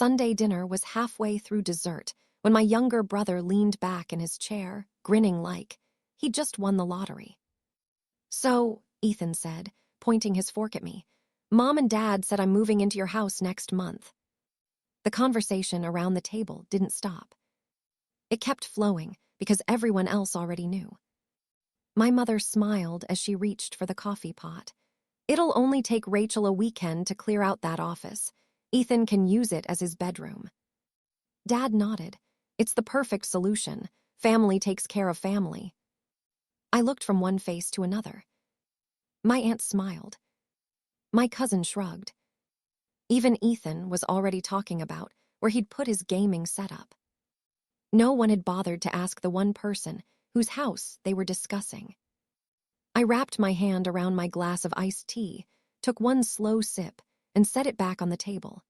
Sunday dinner was halfway through dessert when my younger brother leaned back in his chair, grinning like he'd just won the lottery. "So," Ethan said, pointing his fork at me, "Mom and Dad said I'm moving into your house next month." The conversation around the table didn't stop. It kept flowing because everyone else already knew. My mother smiled as she reached for the coffee pot. "It'll only take Rachel a weekend to clear out that office. Ethan can use it as his bedroom." Dad nodded. "It's the perfect solution. Family takes care of family." I looked from one face to another. My aunt smiled. My cousin shrugged. Even Ethan was already talking about where he'd put his gaming setup. No one had bothered to ask the one person whose house they were discussing. I wrapped my hand around my glass of iced tea, took one slow sip, and set it back on the table.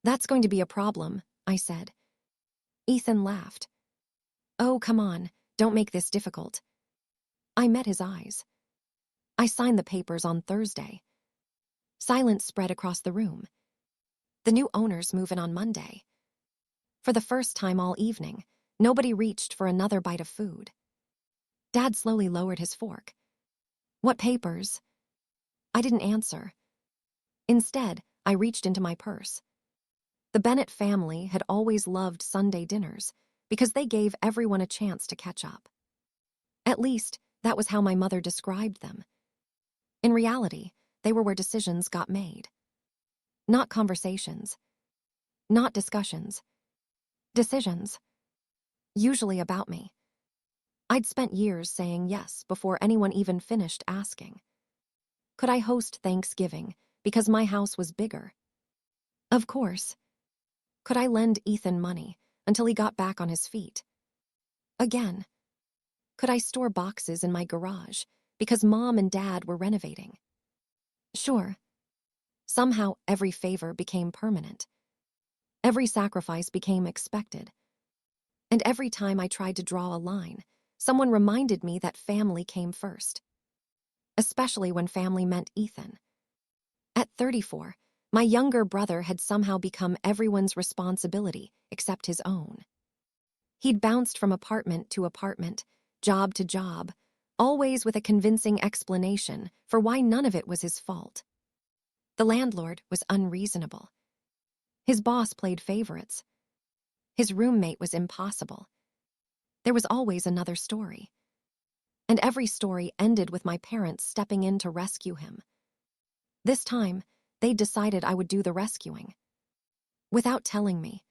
"That's going to be a problem," I said. Ethan laughed. "Oh, come on, don't make this difficult." I met his eyes. "I signed the papers on Thursday." Silence spread across the room. "The new owners move in on Monday." For the first time all evening, nobody reached for another bite of food. Dad slowly lowered his fork. "What papers?" I didn't answer. Instead, I reached into my purse. The Bennett family had always loved Sunday dinners because they gave everyone a chance to catch up. At least, that was how my mother described them. In reality, they were where decisions got made. Not conversations. Not discussions. Decisions. Usually about me. I'd spent years saying yes before anyone even finished asking. Could I host Thanksgiving because my house was bigger? Of course. Could I lend Ethan money until he got back on his feet? Again. Could I store boxes in my garage because Mom and Dad were renovating? Sure. Somehow every favor became permanent. Every sacrifice became expected. And every time I tried to draw a line, someone reminded me that family came first. Especially when family meant Ethan. At 34, my younger brother had somehow become everyone's responsibility except his own. He'd bounced from apartment to apartment, job to job, always with a convincing explanation for why none of it was his fault. The landlord was unreasonable. His boss played favorites. His roommate was impossible. There was always another story. And every story ended with my parents stepping in to rescue him. This time, they decided I would do the rescuing. Without telling me.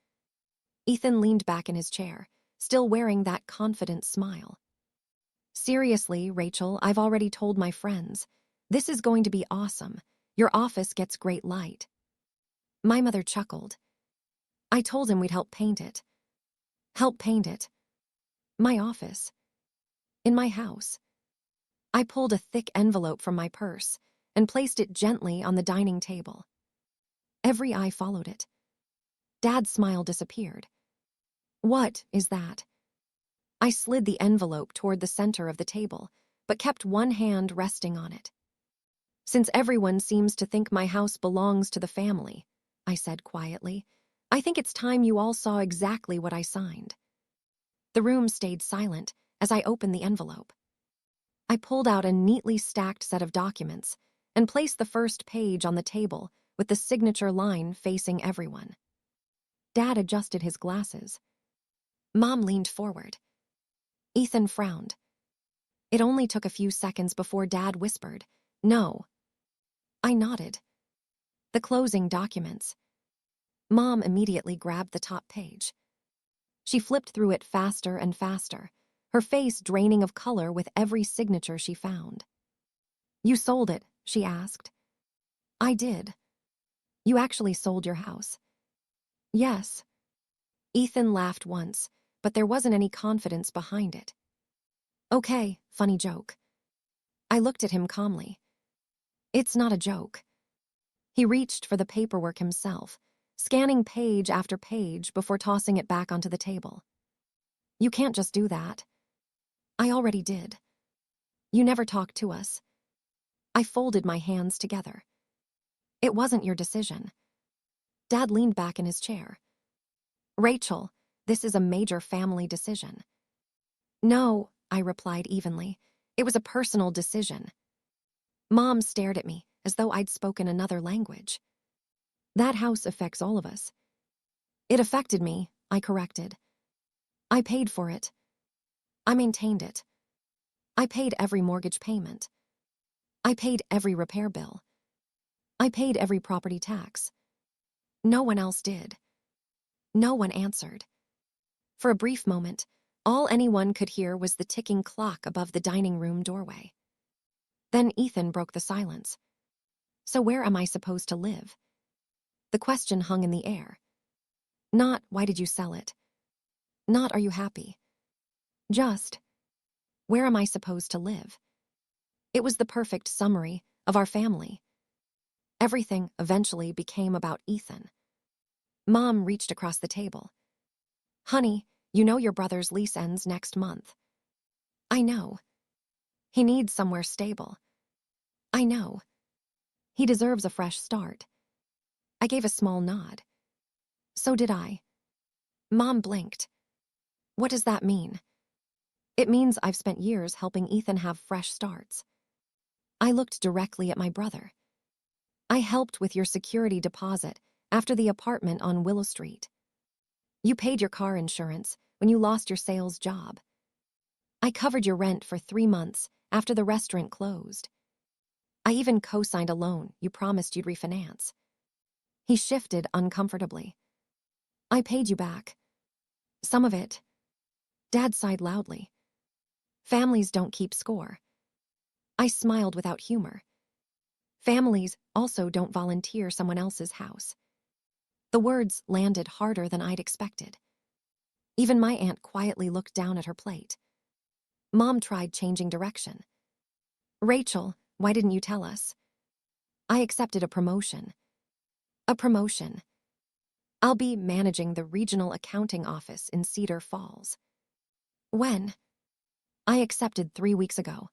Ethan leaned back in his chair, still wearing that confident smile. "Seriously, Rachel, I've already told my friends. This is going to be awesome. Your office gets great light." My mother chuckled. "I told him we'd help paint it." "Help paint it?" "My office. In my house." I pulled a thick envelope from my purse and placed it gently on the dining table. Every eye followed it. Dad's smile disappeared. "What is that?" I slid the envelope toward the center of the table, but kept one hand resting on it. "Since everyone seems to think my house belongs to the family," I said quietly, "I think it's time you all saw exactly what I signed." The room stayed silent as I opened the envelope. I pulled out a neatly stacked set of documents and placed the first page on the table with the signature line facing everyone. Dad adjusted his glasses. Mom leaned forward. Ethan frowned. It only took a few seconds before Dad whispered, "No." I nodded. The closing documents. Mom immediately grabbed the top page. She flipped through it faster and faster, her face draining of color with every signature she found. "You sold it?" she asked. "I did." "You actually sold your house?" "Yes." Ethan laughed once, but there wasn't any confidence behind it. "Okay, funny joke." I looked at him calmly. "It's not a joke." He reached for the paperwork himself, scanning page after page before tossing it back onto the table. "You can't just do that." "I already did." "You never talked to us." I folded my hands together. "It wasn't your decision." Dad leaned back in his chair. Rachel, this is a major family decision. No, I replied evenly. It was a personal decision. Mom stared at me as though I'd spoken another language. That house affects all of us. It affected me, I corrected. I paid for it. I maintained it. I paid every mortgage payment. I paid every repair bill. I paid every property tax. No one else did. No one answered. For a brief moment, all anyone could hear was the ticking clock above the dining room doorway. Then Ethan broke the silence. So where am I supposed to live? The question hung in the air. Not, why did you sell it? Not, are you happy? Just, where am I supposed to live? It was the perfect summary of our family. Everything eventually became about Ethan. Mom reached across the table. Honey, you know your brother's lease ends next month. I know. He needs somewhere stable. I know. He deserves a fresh start. I gave a small nod. So did I. Mom blinked. What does that mean? It means I've spent years helping Ethan have fresh starts. I looked directly at my brother. I helped with your security deposit after the apartment on Willow Street. You paid your car insurance when you lost your sales job. I covered your rent for 3 months after the restaurant closed. I even co-signed a loan you promised you'd refinance. He shifted uncomfortably. I paid you back. Some of it. Dad sighed loudly. Families don't keep score. I smiled without humor. Families also don't volunteer someone else's house. The words landed harder than I'd expected. Even my aunt quietly looked down at her plate. Mom tried changing direction. Rachel, why didn't you tell us? I accepted a promotion. A promotion. I'll be managing the regional accounting office in Cedar Falls. When? I accepted 3 weeks ago.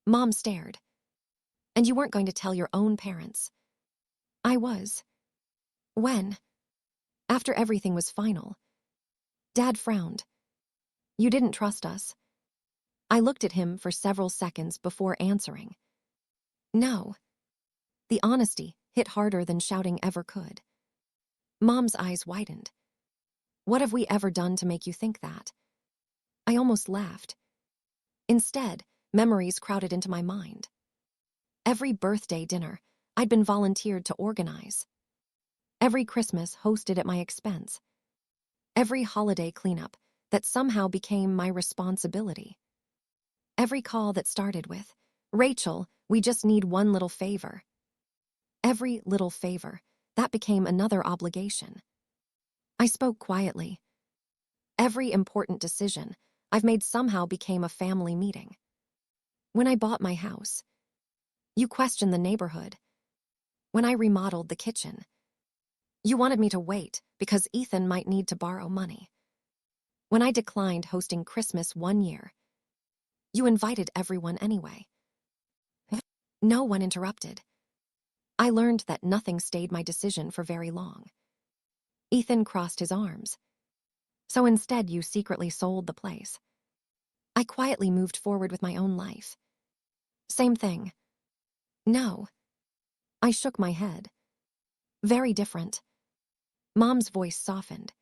Mom stared. And you weren't going to tell your own parents. I was. When? After everything was final. Dad frowned. You didn't trust us. I looked at him for several seconds before answering. No. The honesty hit harder than shouting ever could. Mom's eyes widened. What have we ever done to make you think that? I almost laughed. Instead, memories crowded into my mind. Every birthday dinner I'd been volunteered to organize. Every Christmas hosted at my expense. Every holiday cleanup that somehow became my responsibility. Every call that started with, Rachel, we just need one little favor. Every little favor, that became another obligation. I spoke quietly. Every important decision I've made somehow became a family meeting. When I bought my house, you questioned the neighborhood. When I remodeled the kitchen, you wanted me to wait because Ethan might need to borrow money. When I declined hosting Christmas 1 year, you invited everyone anyway. No one interrupted. I learned that nothing stayed my decision for very long. Ethan crossed his arms. So instead, you secretly sold the place. I quietly moved forward with my own life. Same thing. No. I shook my head. Very different. Mom's voice softened.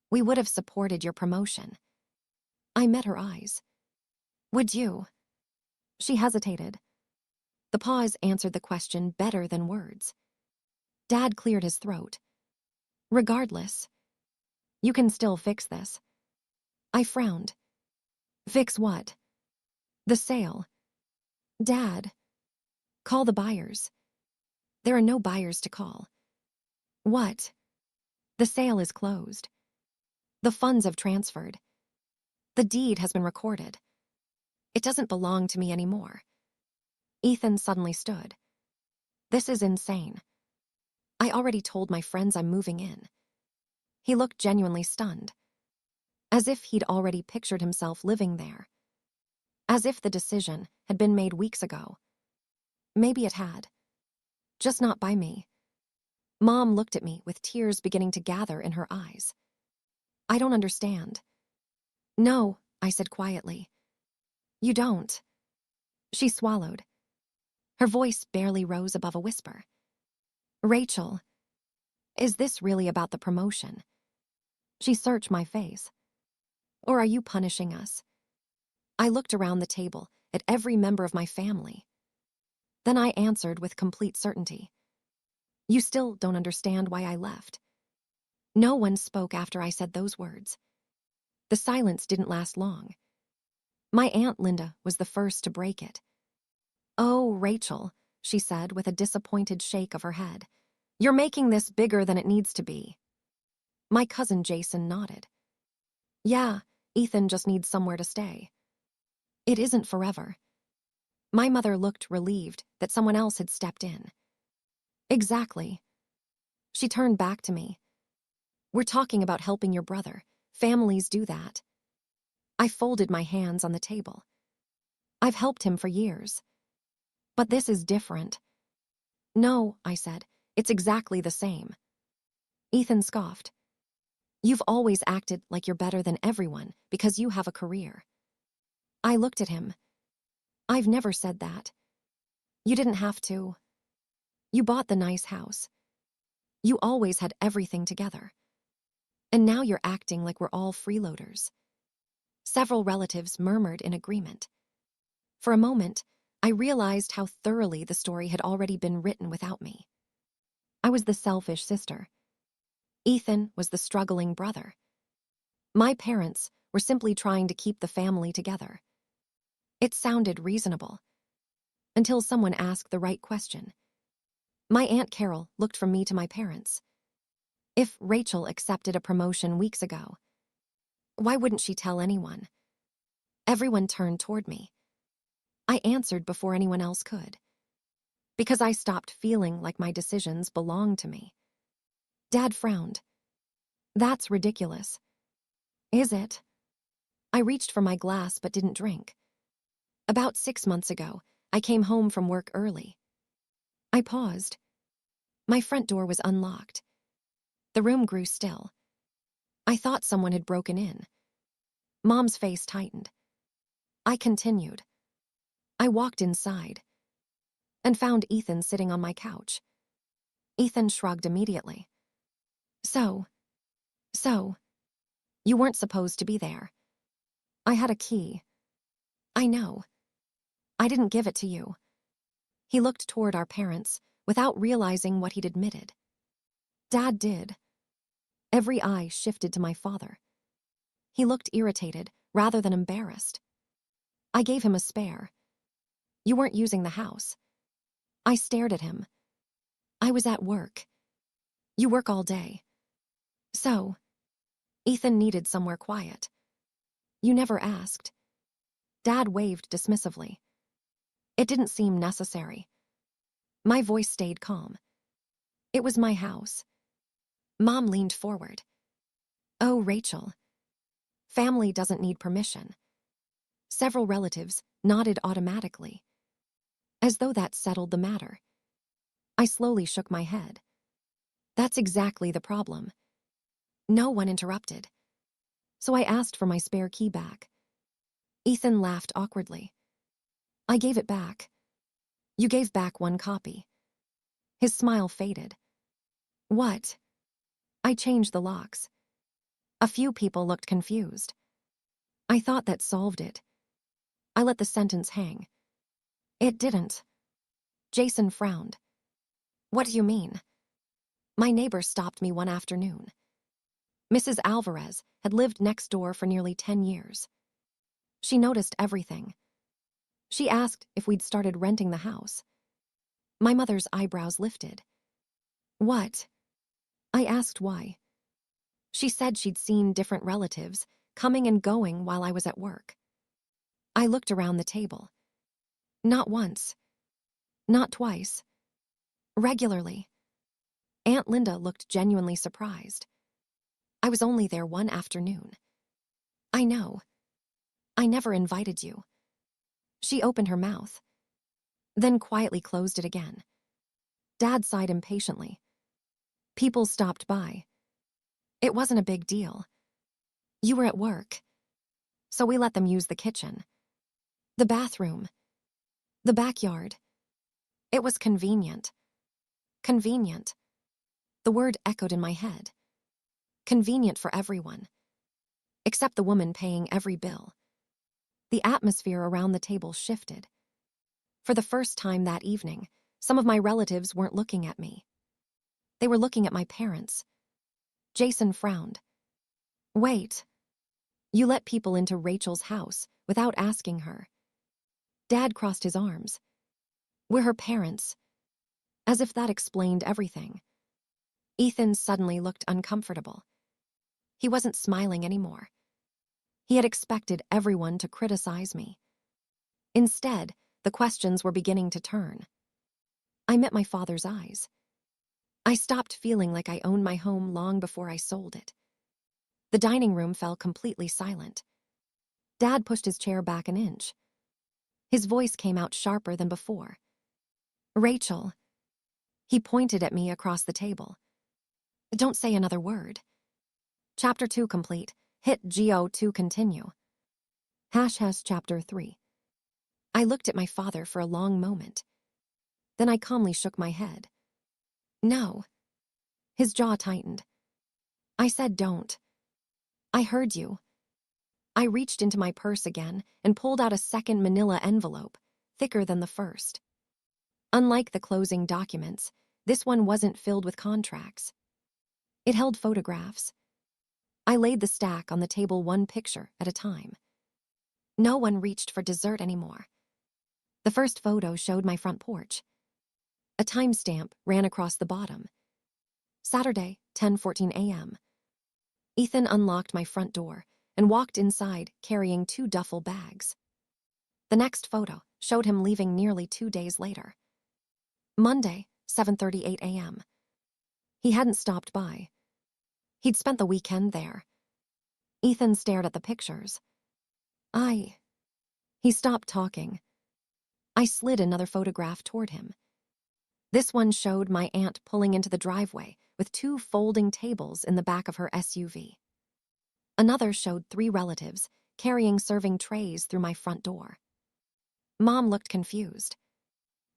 We would have supported your promotion. I met her eyes. Would you? She hesitated. The pause answered the question better than words. Dad cleared his throat. Regardless, you can still fix this. I frowned. Fix what? The sale. Dad. Call the buyers. There are no buyers to call. What? The sale is closed. The funds have transferred. The deed has been recorded. It doesn't belong to me anymore. Ethan suddenly stood. This is insane. I already told my friends I'm moving in. He looked genuinely stunned. As if he'd already pictured himself living there. As if the decision had been made weeks ago. Maybe it had. Just not by me. Mom looked at me with tears beginning to gather in her eyes. I don't understand. No, I said quietly. You don't. She swallowed. Her voice barely rose above a whisper. Rachel, is this really about the promotion? She searched my face. Or are you punishing us? I looked around the table at every member of my family. Then I answered with complete certainty. You still don't understand why I left. No one spoke after I said those words. The silence didn't last long. My Aunt Linda was the first to break it. Oh, Rachel, she said with a disappointed shake of her head. You're making this bigger than it needs to be. My cousin Jason nodded. Yeah, Ethan just needs somewhere to stay. It isn't forever. My mother looked relieved that someone else had stepped in. Exactly. She turned back to me. We're talking about helping your brother. Families do that. I folded my hands on the table. I've helped him for years. But this is different. No, I said, it's exactly the same. Ethan scoffed. You've always acted like you're better than everyone because you have a career. I looked at him. I've never said that. You didn't have to. You bought the nice house. You always had everything together. And now you're acting like we're all freeloaders. Several relatives murmured in agreement. For a moment, I realized how thoroughly the story had already been written without me. I was the selfish sister. Ethan was the struggling brother. My parents were simply trying to keep the family together. It sounded reasonable. Until someone asked the right question. My Aunt Carol looked from me to my parents. If Rachel accepted a promotion weeks ago, why wouldn't she tell anyone? Everyone turned toward me. I answered before anyone else could. Because I stopped feeling like my decisions belonged to me. Dad frowned. That's ridiculous. Is it? I reached for my glass but didn't drink. About 6 months ago, I came home from work early. I paused. My front door was unlocked. The room grew still. I thought someone had broken in. Mom's face tightened. I continued. I walked inside and found Ethan sitting on my couch. Ethan shrugged immediately. So, you weren't supposed to be there. I had a key. I know. I didn't give it to you. He looked toward our parents without realizing what he'd admitted. Dad did. Every eye shifted to my father. He looked irritated rather than embarrassed. I gave him a spare. You weren't using the house. I stared at him. I was at work. You work all day. So, Ethan needed somewhere quiet. You never asked. Dad waved dismissively. It didn't seem necessary. My voice stayed calm. It was my house. Mom leaned forward. Oh, Rachel. Family doesn't need permission. Several relatives nodded automatically, as though that settled the matter. I slowly shook my head. That's exactly the problem. No one interrupted. So I asked for my spare key back. Ethan laughed awkwardly. I gave it back. You gave back one copy. His smile faded. What? I changed the locks. A few people looked confused. I thought that solved it. I let the sentence hang. It didn't. Jason frowned. What do you mean? My neighbor stopped me one afternoon. Mrs. Alvarez had lived next door for nearly 10 years. She noticed everything. She asked if we'd started renting the house. My mother's eyebrows lifted. What? I asked why. She said she'd seen different relatives coming and going while I was at work. I looked around the table. Not once. Not twice. Regularly. Aunt Linda looked genuinely surprised. I was only there one afternoon. I know. I never invited you. She opened her mouth, then quietly closed it again. Dad sighed impatiently. People stopped by. It wasn't a big deal. You were at work, so we let them use the kitchen, the bathroom, the backyard. It was convenient. Convenient. The word echoed in my head. Convenient for everyone, except the woman paying every bill. The atmosphere around the table shifted. For the first time that evening, some of my relatives weren't looking at me. They were looking at my parents. Jason frowned. Wait. You let people into Rachel's house without asking her. Dad crossed his arms. We're her parents. As if that explained everything. Ethan suddenly looked uncomfortable. He wasn't smiling anymore. He had expected everyone to criticize me. Instead, the questions were beginning to turn. I met my father's eyes. I stopped feeling like I owned my home long before I sold it. The dining room fell completely silent. Dad pushed his chair back an inch. His voice came out sharper than before. Rachel. He pointed at me across the table. Don't say another word. Chapter 2 complete. Hit GO to continue. # Chapter 3. I looked at my father for a long moment. Then I calmly shook my head. No. His jaw tightened. I said don't. I heard you. I reached into my purse again and pulled out a second manila envelope, thicker than the first. Unlike the closing documents, this one wasn't filled with contracts. It held photographs. I laid the stack on the table one picture at a time. No one reached for dessert anymore. The first photo showed my front porch. A timestamp ran across the bottom. Saturday, 10:14 a.m. Ethan unlocked my front door and walked inside carrying 2 duffel bags. The next photo showed him leaving nearly 2 days later. Monday, 7:38 a.m. He hadn't stopped by. He'd spent the weekend there. Ethan stared at the pictures. He stopped talking. I slid another photograph toward him. This one showed my aunt pulling into the driveway with 2 folding tables in the back of her SUV. Another showed 3 relatives carrying serving trays through my front door. Mom looked confused.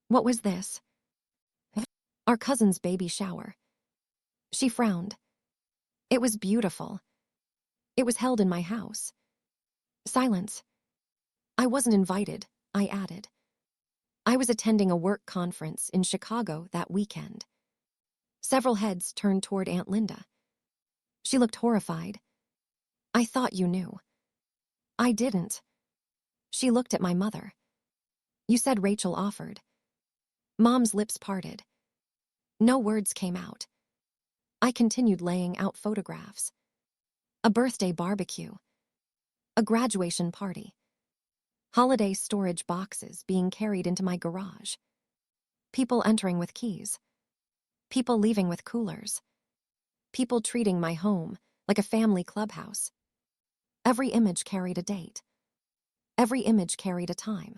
What was this? Our cousin's baby shower. She frowned. It was beautiful. It was held in my house. Silence. I wasn't invited, I added. I was attending a work conference in Chicago that weekend. Several heads turned toward Aunt Linda. She looked horrified. I thought you knew. I didn't. She looked at my mother. You said Rachel offered. Mom's lips parted. No words came out. I continued laying out photographs. A birthday barbecue. A graduation party. Holiday storage boxes being carried into my garage. People entering with keys. People leaving with coolers. People treating my home like a family clubhouse. Every image carried a date. Every image carried a time.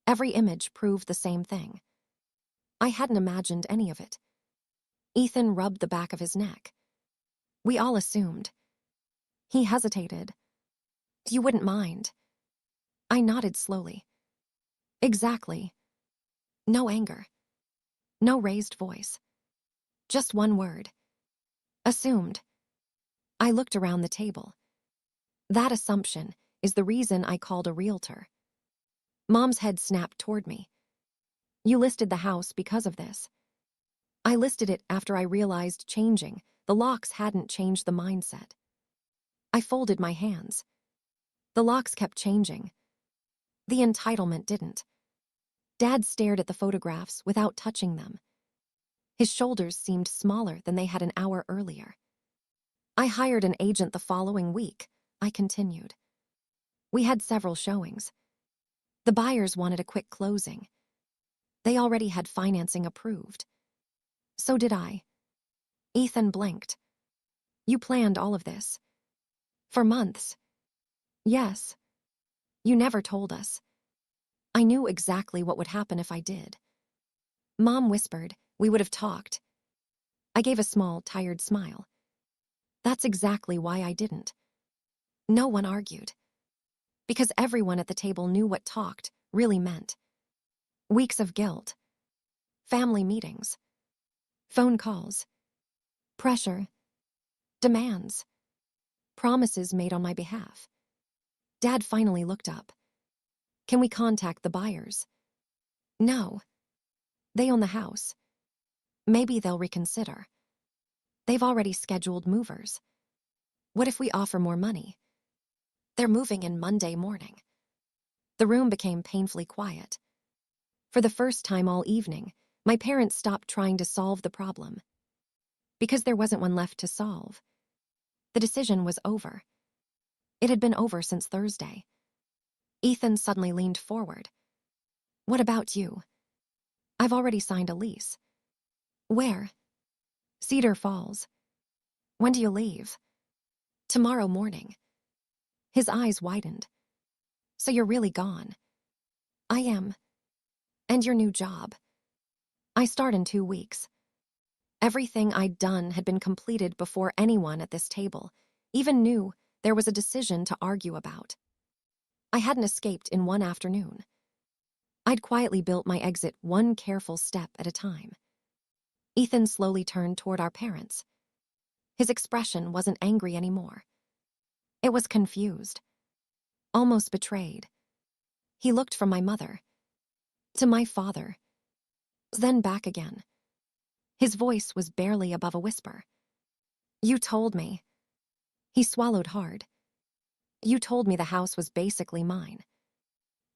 Every image proved the same thing. I hadn't imagined any of it. Ethan rubbed the back of his neck. We all assumed. He hesitated. You wouldn't mind. I nodded slowly. Exactly. No anger. No raised voice. Just one word. Assumed. I looked around the table. That assumption is the reason I called a realtor. Mom's head snapped toward me. You listed the house because of this. I listed it after I realized changing the locks hadn't changed the mindset. I folded my hands. The locks kept changing. The entitlement didn't. Dad stared at the photographs without touching them. His shoulders seemed smaller than they had an hour earlier. I hired an agent the following week, I continued. We had several showings. The buyers wanted a quick closing. They already had financing approved. So did I. Ethan blinked. You planned all of this. For months. Yes. You never told us. I knew exactly what would happen if I did. Mom whispered, we would have talked. I gave a small, tired smile. That's exactly why I didn't. No one argued. Because everyone at the table knew what talked really meant. Weeks of guilt. Family meetings. Phone calls. Pressure. Demands. Promises made on my behalf. Dad finally looked up. Can we contact the buyers? No. They own the house. Maybe they'll reconsider. They've already scheduled movers. What if we offer more money? They're moving in Monday morning. The room became painfully quiet. For the first time all evening, my parents stopped trying to solve the problem. Because there wasn't one left to solve. The decision was over. It had been over since Thursday. Ethan suddenly leaned forward. What about you? I've already signed a lease. Where? Cedar Falls. When do you leave? Tomorrow morning. His eyes widened. So you're really gone? I am. And your new job? I start in 2 weeks. Everything I'd done had been completed before anyone at this table even knew there was a decision to argue about. I hadn't escaped in one afternoon. I'd quietly built my exit one careful step at a time. Ethan slowly turned toward our parents. His expression wasn't angry anymore. It was confused, almost betrayed. He looked from my mother to my father, then back again. His voice was barely above a whisper. You told me. He swallowed hard. You told me the house was basically mine.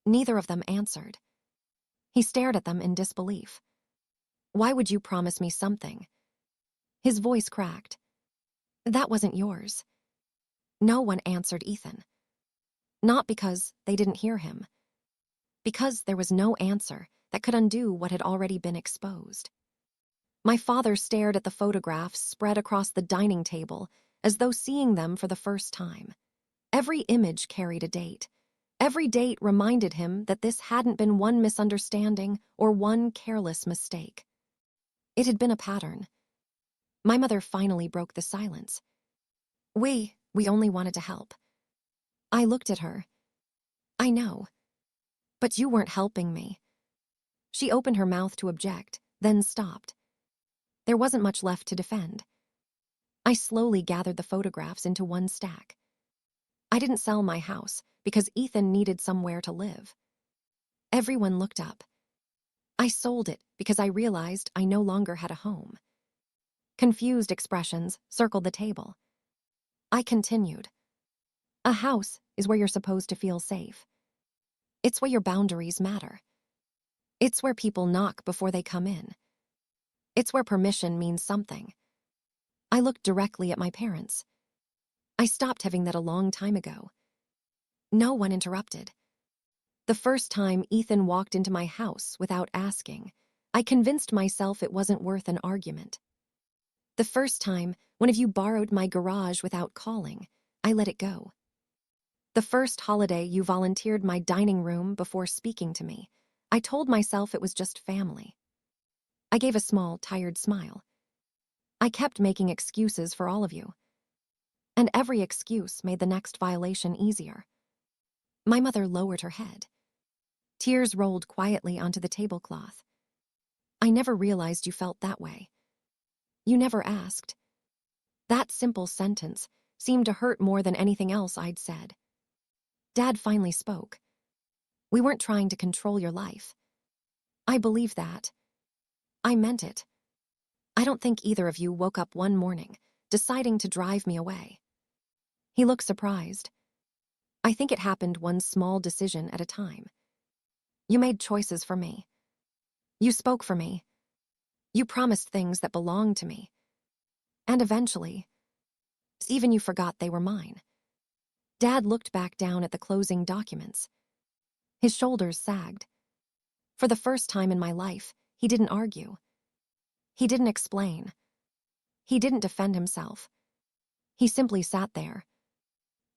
Neither of them answered. He stared at them in disbelief. Why would you promise me something? His voice cracked. That wasn't yours. No one answered Ethan. Not because they didn't hear him. Because there was no answer that could undo what had already been exposed. My father stared at the photographs spread across the dining table as though seeing them for the first time. Every image carried a date. Every date reminded him that this hadn't been one misunderstanding or one careless mistake. It had been a pattern. My mother finally broke the silence. We only wanted to help. I looked at her. I know. But you weren't helping me. She opened her mouth to object, then stopped. There wasn't much left to defend. I slowly gathered the photographs into one stack. I didn't sell my house because Ethan needed somewhere to live. Everyone looked up. I sold it because I realized I no longer had a home. Confused expressions circled the table. I continued. A house is where you're supposed to feel safe. It's where your boundaries matter. It's where people knock before they come in. It's where permission means something. I looked directly at my parents. I stopped having that a long time ago. No one interrupted. The first time Ethan walked into my house without asking, I convinced myself it wasn't worth an argument. The first time one of you borrowed my garage without calling, I let it go. The first holiday you volunteered my dining room before speaking to me, I told myself it was just family. I gave a small, tired smile. I kept making excuses for all of you. And every excuse made the next violation easier. My mother lowered her head. Tears rolled quietly onto the tablecloth. I never realized you felt that way. You never asked. That simple sentence seemed to hurt more than anything else I'd said. Dad finally spoke. We weren't trying to control your life. I believe that. I meant it. I don't think either of you woke up one morning deciding to drive me away. He looked surprised. I think it happened one small decision at a time. You made choices for me. You spoke for me. You promised things that belonged to me. And eventually, even you forgot they were mine. Dad looked back down at the closing documents. His shoulders sagged. For the first time in my life, he didn't argue. He didn't explain. He didn't defend himself. He simply sat there.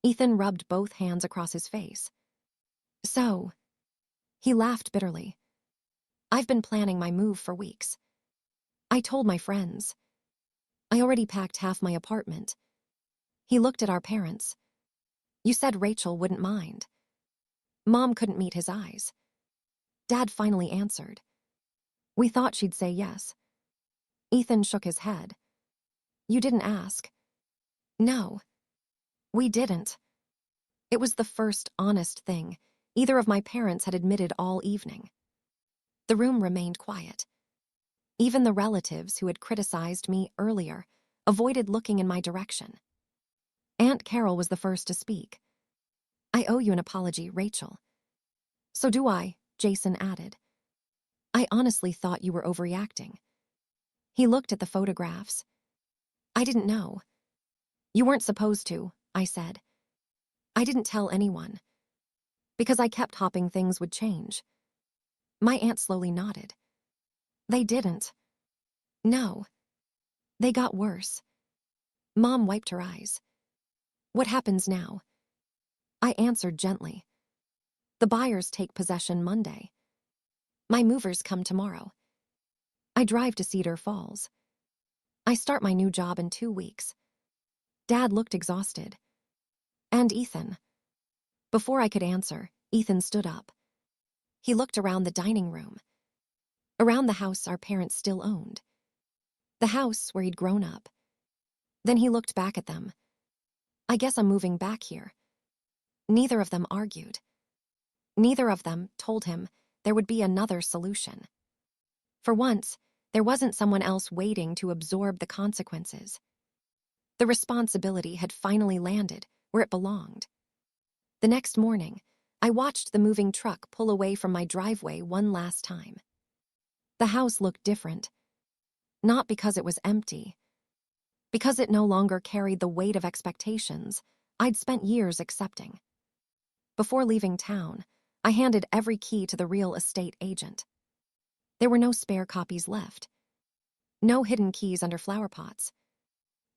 Ethan rubbed both hands across his face. So, he laughed bitterly. I've been planning my move for weeks. I told my friends. I already packed half my apartment. He looked at our parents. You said Rachel wouldn't mind. Mom couldn't meet his eyes. Dad finally answered. We thought she'd say yes. Ethan shook his head. You didn't ask. No, we didn't. It was the first honest thing either of my parents had admitted all evening. The room remained quiet. Even the relatives who had criticized me earlier avoided looking in my direction. Aunt Carol was the first to speak. I owe you an apology, Rachel. So do I, Jason added. I honestly thought you were overreacting. He looked at the photographs. I didn't know. You weren't supposed to, I said. I didn't tell anyone. Because I kept hoping things would change. My aunt slowly nodded. They didn't. No. They got worse. Mom wiped her eyes. What happens now? I answered gently. The buyers take possession Monday. My movers come tomorrow. I drive to Cedar Falls. I start my new job in 2 weeks. Dad looked exhausted. And Ethan. Before I could answer, Ethan stood up. He looked around the dining room. Around the house our parents still owned. The house where he'd grown up. Then he looked back at them. I guess I'm moving back here. Neither of them argued. Neither of them told him there would be another solution. For once, there wasn't someone else waiting to absorb the consequences. The responsibility had finally landed where it belonged. The next morning, I watched the moving truck pull away from my driveway one last time. The house looked different. Not because it was empty. Because it no longer carried the weight of expectations I'd spent years accepting. Before leaving town, I handed every key to the real estate agent. There were no spare copies left. No hidden keys under flower pots.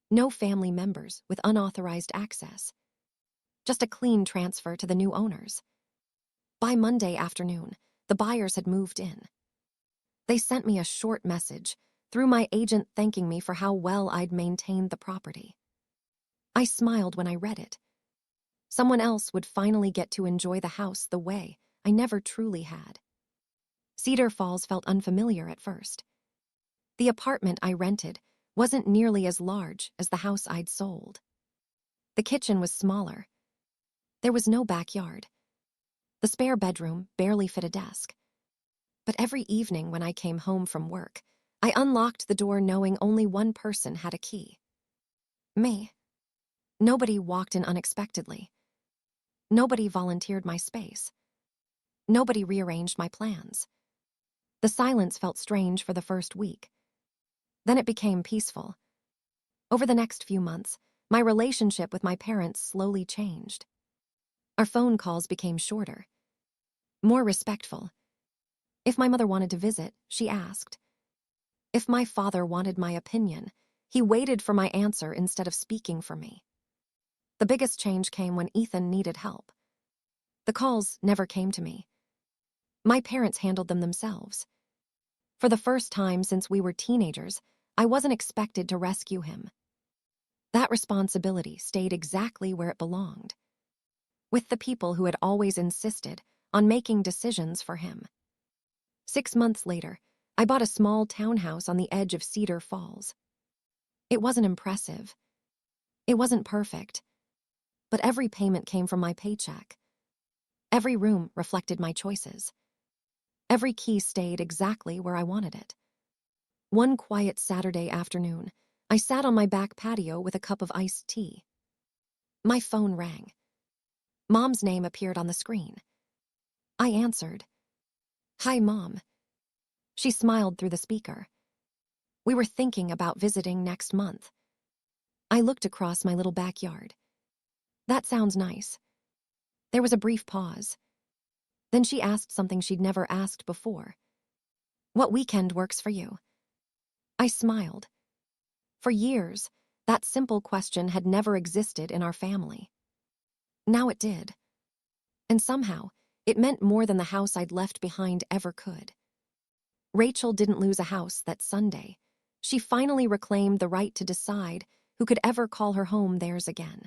No family members with unauthorized access. Just a clean transfer to the new owners. By Monday afternoon, the buyers had moved in. They sent me a short message through my agent thanking me for how well I'd maintained the property. I smiled when I read it. Someone else would finally get to enjoy the house the way I never truly had. Cedar Falls felt unfamiliar at first. The apartment I rented wasn't nearly as large as the house I'd sold. The kitchen was smaller. There was no backyard. The spare bedroom barely fit a desk. But every evening when I came home from work, I unlocked the door knowing only one person had a key. Me. Nobody walked in unexpectedly. Nobody volunteered my space. Nobody rearranged my plans. The silence felt strange for the first week. Then it became peaceful. Over the next few months, my relationship with my parents slowly changed. Our phone calls became shorter, more respectful. If my mother wanted to visit, she asked. If my father wanted my opinion, he waited for my answer instead of speaking for me. The biggest change came when Ethan needed help. The calls never came to me. My parents handled them themselves. For the first time since we were teenagers, I wasn't expected to rescue him. That responsibility stayed exactly where it belonged, with the people who had always insisted on making decisions for him. 6 months later, I bought a small townhouse on the edge of Cedar Falls. It wasn't impressive. It wasn't perfect. But every payment came from my paycheck. Every room reflected my choices. Every key stayed exactly where I wanted it. One quiet Saturday afternoon, I sat on my back patio with a cup of iced tea. My phone rang. Mom's name appeared on the screen. I answered. Hi, Mom. She smiled through the speaker. We were thinking about visiting next month. I looked across my little backyard. That sounds nice. There was a brief pause. Then she asked something she'd never asked before. What weekend works for you? I smiled. For years, that simple question had never existed in our family. Now it did. And somehow, it meant more than the house I'd left behind ever could. Rachel didn't lose a house that Sunday. She finally reclaimed the right to decide who could ever call her home theirs again.